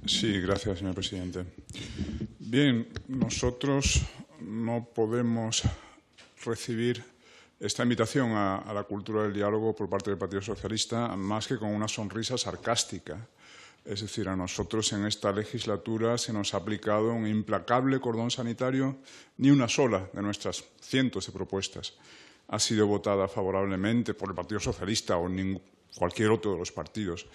Sí, gracias, señor presidente. Bien, nosotros no podemos recibir esta invitación a la cultura del diálogo por parte del Partido Socialista más que con una sonrisa sarcástica. Es decir, a nosotros en esta legislatura se nos ha aplicado un implacable cordón sanitario. Ni una sola de nuestras cientos de propuestas ha sido votada favorablemente por el Partido Socialista o cualquier otro de los partidos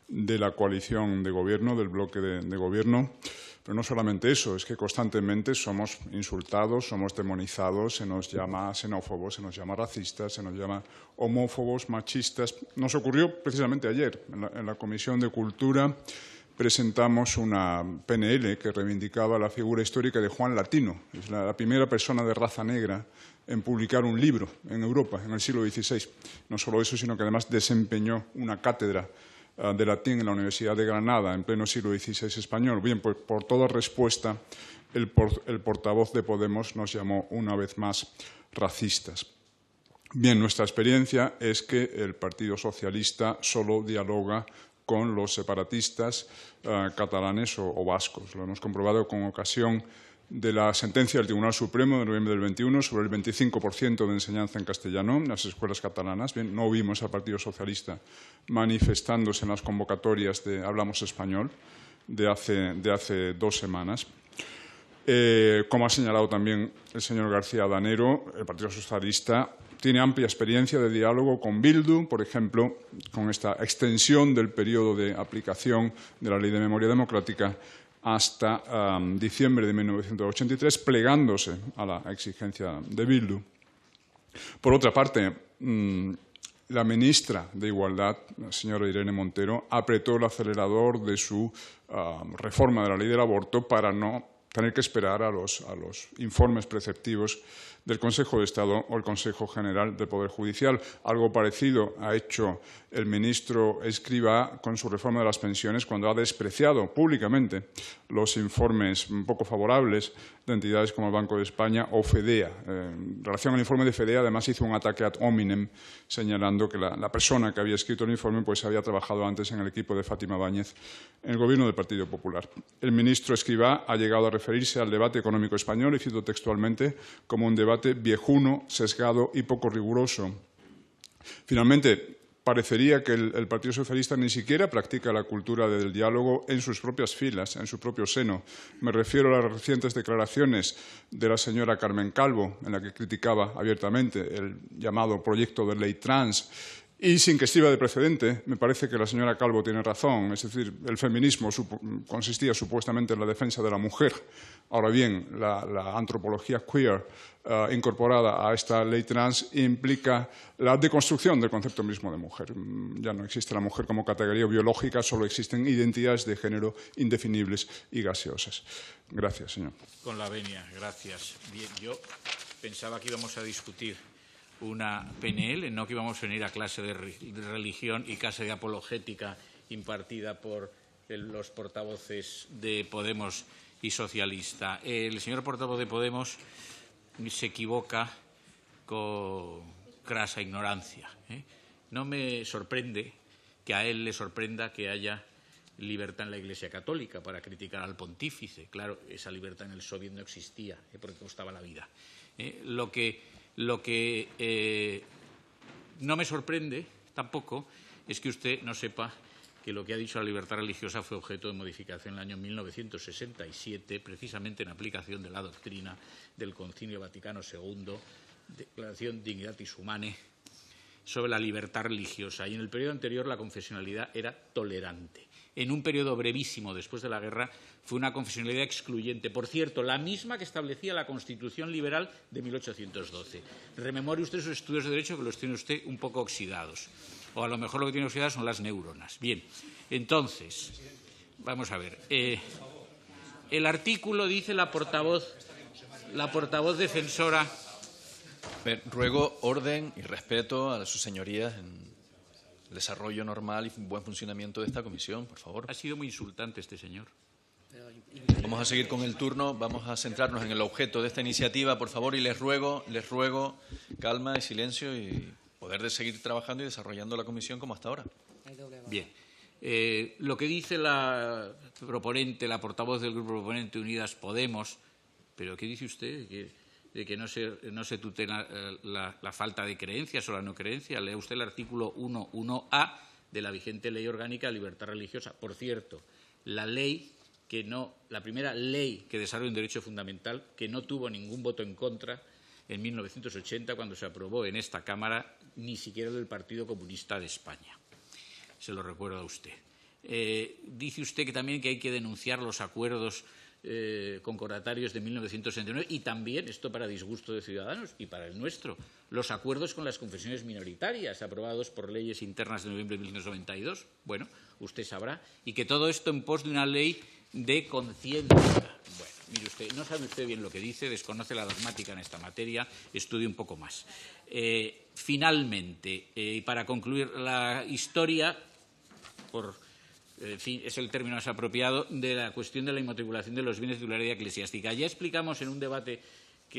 de la coalición de gobierno, del bloque de gobierno. Pero no solamente eso, es que constantemente somos insultados, somos demonizados, se nos llama xenófobos, se nos llama racistas, se nos llama homófobos, machistas. Nos ocurrió precisamente ayer, en la Comisión de Cultura, presentamos una PNL que reivindicaba la figura histórica de Juan Latino. Es la primera persona de raza negra en publicar un libro en Europa en el siglo XVI. No solo eso, sino que además desempeñó una cátedra de latín en la Universidad de Granada en pleno siglo XVI español. Bien, pues por toda respuesta el portavoz de Podemos nos llamó una vez más racistas. Bien, nuestra experiencia es que el Partido Socialista solo dialoga con los separatistas catalanes o vascos. Lo hemos comprobado con ocasión de la sentencia del Tribunal Supremo de noviembre del 21 sobre el 25% de enseñanza en castellano en las escuelas catalanas. Bien, no vimos al Partido Socialista manifestándose en las convocatorias de Hablamos Español de hace 2 semanas. Como ha señalado también el señor García Danero, el Partido Socialista tiene amplia experiencia de diálogo con Bildu, por ejemplo, con esta extensión del periodo de aplicación de la Ley de Memoria Democrática hasta diciembre de 1983, plegándose a la exigencia de Bildu. Por otra parte, la ministra de Igualdad, la señora Irene Montero, apretó el acelerador de su reforma de la ley del aborto para no tener que esperar a los informes preceptivos del Consejo de Estado o el Consejo General del Poder Judicial. Algo parecido ha hecho el ministro Escrivá con su reforma de las pensiones, cuando ha despreciado públicamente los informes poco favorables de entidades como el Banco de España o FEDEA. En relación al informe de FEDEA, además, hizo un ataque ad hominem, señalando que la persona que había escrito el informe pues había trabajado antes en el equipo de Fátima Báñez en el gobierno del Partido Popular. El ministro Escrivá ha llegado a referirse al debate económico español, y cito textualmente, como un debate viejuno, sesgado y poco riguroso. Finalmente, parecería que el Partido Socialista ni siquiera practica la cultura del diálogo en sus propias filas, en su propio seno. Me refiero a las recientes declaraciones de la señora Carmen Calvo, en la que criticaba abiertamente el llamado proyecto de ley trans. Y sin que sirva de precedente, me parece que la señora Calvo tiene razón. Es decir, el feminismo consistía supuestamente en la defensa de la mujer. Ahora bien, la antropología queer incorporada a esta ley trans implica la deconstrucción del concepto mismo de mujer. Ya no existe la mujer como categoría biológica, solo existen identidades de género indefinibles y gaseosas. Gracias, señor. Con la venia, gracias. Bien, yo pensaba que íbamos a discutir una PNL, no que íbamos a venir a clase de religión y clase de apologética impartida por los portavoces de Podemos y Socialista. El señor portavoz de Podemos se equivoca con crasa ignorancia. No me sorprende que a él le sorprenda que haya libertad en la Iglesia Católica para criticar al pontífice. Claro, esa libertad en el Soviet no existía, porque costaba la vida. Lo que no me sorprende tampoco es que usted no sepa que lo que ha dicho la libertad religiosa fue objeto de modificación en el año 1967, precisamente en aplicación de la doctrina del Concilio Vaticano II, Declaración Dignitatis Humanae, sobre la libertad religiosa. Y en el periodo anterior la confesionalidad era tolerante. En un periodo brevísimo después de la guerra fue una confesionalidad excluyente. Por cierto, la misma que establecía la Constitución liberal de 1812. Rememore usted sus estudios de Derecho, que los tiene usted un poco oxidados. O a lo mejor lo que tiene oxidadas son las neuronas. Bien, entonces, vamos a ver. El artículo, dice la portavoz defensora. Ruego orden y respeto a sus señorías en el desarrollo normal y buen funcionamiento de esta comisión, por favor. Ha sido muy insultante este señor. Vamos a seguir con el turno, vamos a centrarnos en el objeto de esta iniciativa, por favor, y les ruego calma y silencio y poder seguir trabajando y desarrollando la comisión como hasta ahora. Bien. Lo que dice la proponente, la portavoz del grupo proponente Unidas Podemos, pero ¿qué dice usted? De que no se tutela la falta de creencias o la no creencia. Lea usted el artículo 1.1a de la vigente Ley Orgánica de Libertad Religiosa. Por cierto, la primera ley que desarrolla un derecho fundamental que no tuvo ningún voto en contra en 1980 cuando se aprobó en esta Cámara, ni siquiera del Partido Comunista de España. Se lo recuerdo a usted. Dice usted que también que hay que denunciar los acuerdos concordatarios de 1969 y también, esto para disgusto de Ciudadanos y para el nuestro, los acuerdos con las confesiones minoritarias aprobados por leyes internas de noviembre de 1992. Bueno, usted sabrá. Y que todo esto en pos de una ley de conciencia. Bueno, mire usted, no sabe usted bien lo que dice, desconoce la dogmática en esta materia, estudie un poco más. Finalmente, y para concluir la historia, en fin, es el término más apropiado, de la cuestión de la inmatriculación de los bienes de titularidad eclesiástica. Ya explicamos en un debate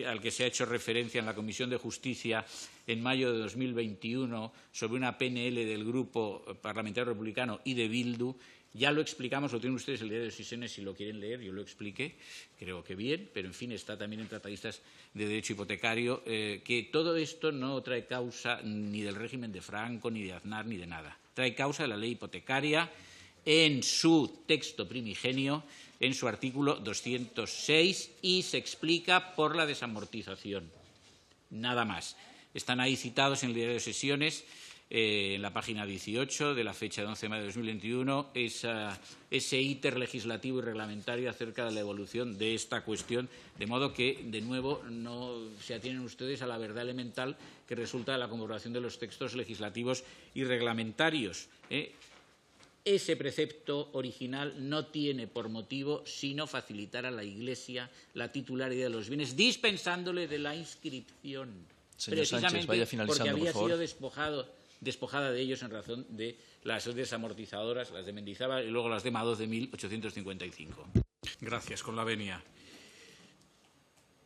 al que se ha hecho referencia en la Comisión de Justicia en mayo de 2021 sobre una PNL del Grupo Parlamentario Republicano y de Bildu. Ya lo explicamos, lo tienen ustedes en el diario de sesiones si lo quieren leer, yo lo expliqué, creo que bien, pero en fin, está también en Tratadistas de Derecho Hipotecario, que todo esto no trae causa ni del régimen de Franco, ni de Aznar, ni de nada. Trae causa de la ley hipotecaria en su texto primigenio, en su artículo 206, y se explica por la desamortización. Nada más. Están ahí citados en el diario de sesiones, en la página 18 de la fecha de 11 de mayo de 2021, ese íter legislativo y reglamentario acerca de la evolución de esta cuestión, de modo que, de nuevo, no se atienen ustedes a la verdad elemental que resulta de la comprobación de los textos legislativos y reglamentarios. Ese precepto original no tiene por motivo sino facilitar a la Iglesia la titularidad de los bienes, dispensándole de la inscripción. Señor precisamente Sánchez, vaya finalizando, porque había por favor. sido despojada de ellos en razón de las desamortizadoras, las de Mendizábal y luego las de Madoz de 1855. Gracias, con la venia.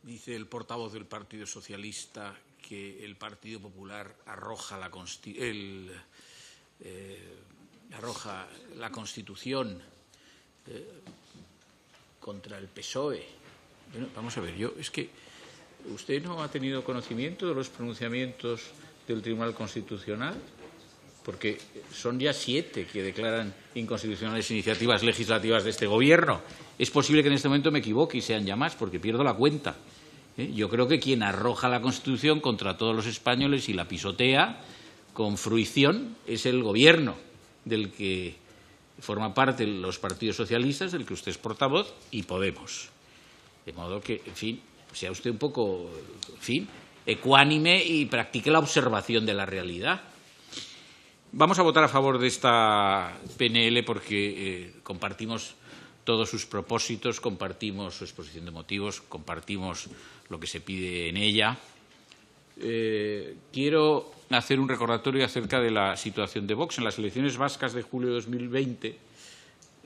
Dice el portavoz del Partido Socialista que el Partido Popular arroja la Constitución contra el PSOE. Bueno, vamos a ver, es que usted no ha tenido conocimiento de los pronunciamientos del Tribunal Constitucional, porque son ya 7 que declaran inconstitucionales iniciativas legislativas de este Gobierno. Es posible que en este momento me equivoque y sean ya más, porque pierdo la cuenta. Yo creo que quien arroja la Constitución contra todos los españoles y la pisotea con fruición es el Gobierno, del que forma parte los partidos socialistas, del que usted es portavoz, y Podemos. De modo que, en fin, sea usted un poco, en fin, ecuánime y practique la observación de la realidad. Vamos a votar a favor de esta PNL porque compartimos todos sus propósitos, compartimos su exposición de motivos, compartimos lo que se pide en ella. Quiero hacer un recordatorio acerca de la situación de Vox. En las elecciones vascas de julio de 2020,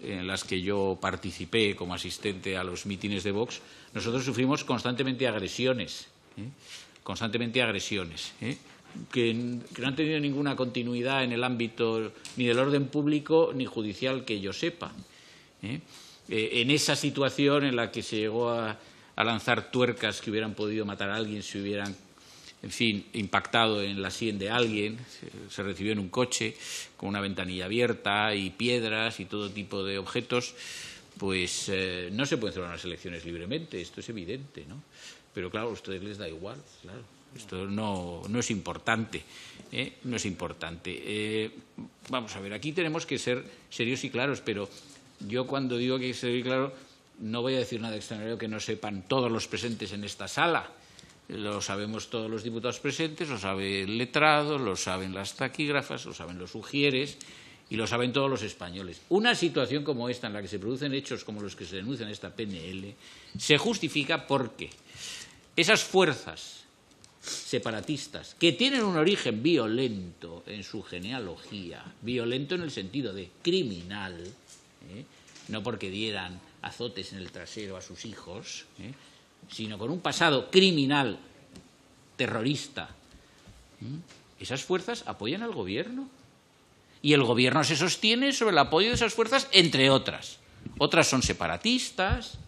en las que yo participé como asistente a los mítines de Vox, nosotros sufrimos constantemente agresiones, que no han tenido ninguna continuidad en el ámbito ni del orden público ni judicial que yo sepa. En esa situación en la que se llegó a lanzar tuercas que hubieran podido matar a alguien si hubieran, en fin, impactado en la sien de alguien, se recibió en un coche con una ventanilla abierta y piedras y todo tipo de objetos, pues no se pueden celebrar las elecciones libremente, esto es evidente, ¿no? Pero claro, a ustedes les da igual, claro. Esto no es importante, no es importante. Vamos a ver, aquí tenemos que ser serios y claros, pero yo cuando digo que hay que ser serios y claro, no voy a decir nada extraordinario que no sepan todos los presentes en esta sala. Lo sabemos todos los diputados presentes, lo sabe el letrado, lo saben las taquígrafas, lo saben los ujieres y lo saben todos los españoles. Una situación como esta, en la que se producen hechos como los que se denuncian en esta PNL, se justifica porque esas fuerzas separatistas que tienen un origen violento en su genealogía, violento en el sentido de criminal, no porque dieran azotes en el trasero a sus hijos, sino con un pasado criminal, terrorista, esas fuerzas apoyan al Gobierno Y el Gobierno se sostiene sobre el apoyo de esas fuerzas, entre otras. Otras son separatistas,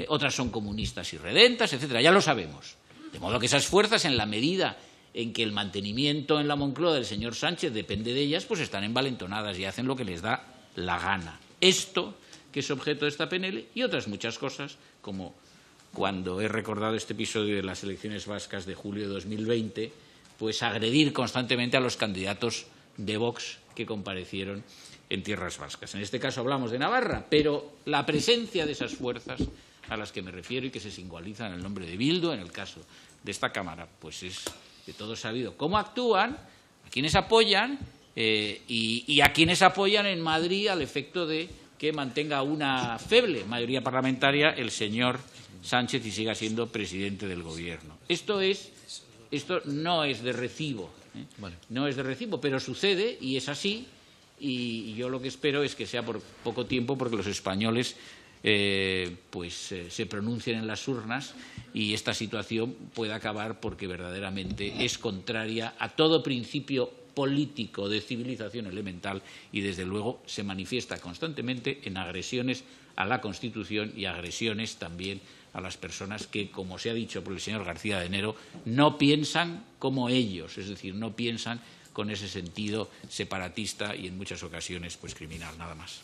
otras son comunistas irredentas, etcétera. Ya lo sabemos. De modo que esas fuerzas, en la medida en que el mantenimiento en la Moncloa del señor Sánchez depende de ellas, pues están envalentonadas y hacen lo que les da la gana. Esto, que es objeto de esta PNL, y otras muchas cosas, como cuando he recordado este episodio de las elecciones vascas de julio de 2020, pues agredir constantemente a los candidatos de Vox que comparecieron en tierras vascas. En este caso hablamos de Navarra, pero la presencia de esas fuerzas a las que me refiero y que se singularizan en el nombre de Bildu, en el caso de esta Cámara, pues es de todo sabido cómo actúan, a quienes apoyan y a quienes apoyan en Madrid al efecto de que mantenga una feble mayoría parlamentaria el señor Sánchez y siga siendo presidente del Gobierno. Esto no es de recibo, Vale. no es de recibo, pero sucede y es así, y yo lo que espero es que sea por poco tiempo, porque los españoles se pronuncien en las urnas y esta situación pueda acabar, porque verdaderamente es contraria a todo principio político de civilización elemental y, desde luego, se manifiesta constantemente en agresiones a la Constitución y agresiones también a las personas que, como se ha dicho por el señor García de Enero, no piensan como ellos, es decir, no piensan con ese sentido separatista y, en muchas ocasiones, pues criminal. Nada más.